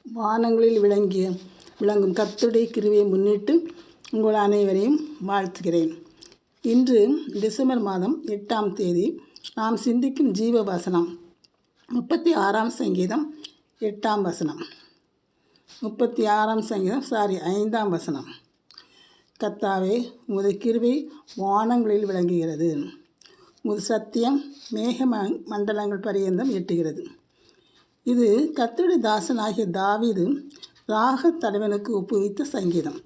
வானங்களில் விளங்கும் கர்த்தருடைய கிருபையை முன்னிட்டு உங்கள் அனைவரையும் வாழ்த்துகிறேன். இன்று டிசம்பர் மாதம் 8ஆம் தேதி நாம் சிந்திக்கும் ஜீவ வசனம் 36ஆம் சங்கீதம் 8ஆம் வசனம். 5ஆம் வசனம். கர்த்தாவே, உமது கிருபை வானங்களில் விளங்குகிறது, உமது சத்தியம் மேக மண்டலங்கள் பரியந்தம் எட்டுகிறது. இது கர்த்தருடைய தாசனாகிய தாவீது ராகத் தலைவனுக்கு ஒப்புவித்த சங்கீதம்.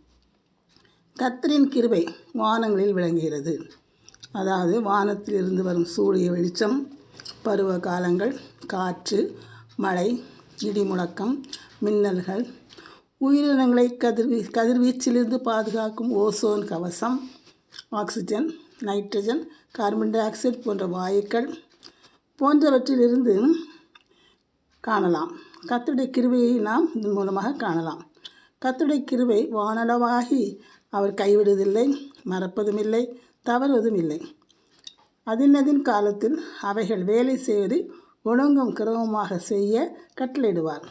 கர்த்தரின் கிருபை வானங்களில் விளங்குகிறது. அதாவது வானத்திலிருந்து வரும் சூரிய வெளிச்சம், பருவ காலங்கள், காற்று, மழை, இடி முழக்கம், மின்னல்கள், உயிரினங்களை கதிர்வீச்சிலிருந்து பாதுகாக்கும் ஓசோன் கவசம், oxygen, nitrogen, carbon di oxide போன்ற வாயுக்கள் போன்றவற்றிலிருந்து காணலாம். கர்த்தருடைய கிருபையை நாம் இதன் மூலமாக காணலாம். கர்த்தருடைய கிருபை வானளவாகி அவர் கைவிடுவதில்லை, மறப்பதும் இல்லை, தவறுவதும் இல்லை. அதின் காலத்தில் அவைகள் வேலை செய்வதை ஒழுங்கும் கிரமமாக செய்ய கட்டளையிடுவார்.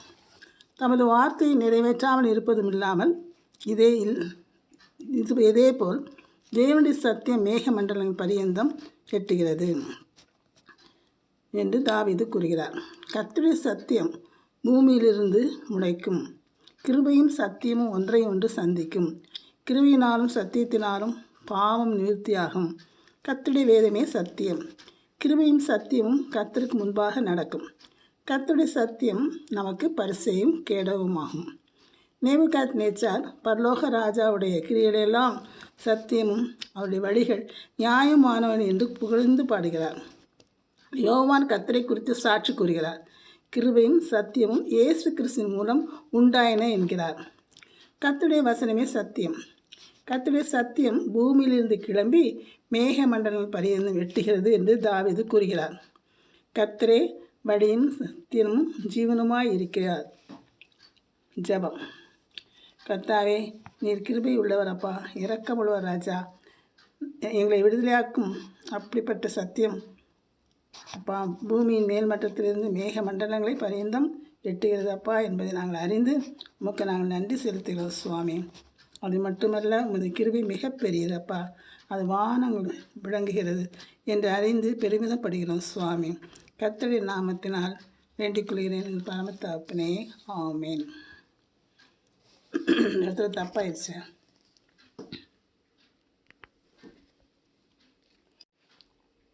தமது வார்த்தையை நிறைவேற்றாமல் இருப்பதும் இல்லாமல் இதேபோல் தேவனுடைய சத்தியம் மேக மண்டலங்கள் பரியந்தம் எட்டுகிறது என்று தாவீது கூறுகிறார். கர்த்தருடைய சத்தியம் பூமியிலிருந்து முளைக்கும். கிருபையும் சத்தியமும் ஒன்றை ஒன்று சந்திக்கும். கிருபையினாலும் சத்தியத்தினாலும் பாவம் நிவர்த்தியாகும். கர்த்தருடைய வேதமே சத்தியம். கிருபையும் சத்தியமும் கர்த்தருக்கு முன்பாக நடக்கும். கர்த்தருடைய சத்தியம் நமக்கு பரிசையும் கேடவுமாகும். நேபுகாத்நேச்சார் பரலோக ராஜாவுடைய கிரியைகளெல்லாம் சத்தியமும் அவருடைய வழிகள் நியாயமானவன் என்று புகழ்ந்து பாடுகிறார். யோவான் கர்த்தரை குறித்து சாட்சி கூறுகிறார். கிருபையும் சத்தியமும் இயேசு கிறிஸ்துவின் மூலம் உண்டாயின என்கிறார். கர்த்தருடைய வசனமே சத்தியம். கர்த்தருடைய சத்தியம் பூமியிலிருந்து கிளம்பி மேக மண்டலங்கள் பரியந்தம் எட்டுகிறது என்று தாவீது கூறுகிறார். கர்த்தரே வழியும் சத்தியமும் ஜீவனுமாய் இருக்கிறார். ஜெபம். கர்த்தாவே, நீர் கிருபை உள்ளவரப்பா, இரக்கமுள்ளவர் ராஜா. எங்களை விடுதலையாக்கும் அப்படிப்பட்ட சத்தியம் அப்பா பூமியின் மேல்மட்டத்திலிருந்து மேக மண்டலங்களை பரியந்தம் எட்டுகிறதப்பா என்பதை நாங்கள் அறிந்து உமக்கு நாங்கள் நன்றி செலுத்துகிறோம் சுவாமி. அது மட்டுமல்ல, உமது கிருபை மிகப்பெரியதப்பா, அது வானங்கள் விளங்குகிறது என்று அறிந்து பெருமிதப்படுகிறோம் சுவாமி. கர்த்தருடைய நாமத்தினால் வேண்டிக் கொள்கிறேன் பரம தகப்பனே, ஆமேன். இடத்துல தப்பாயிடுச்சு.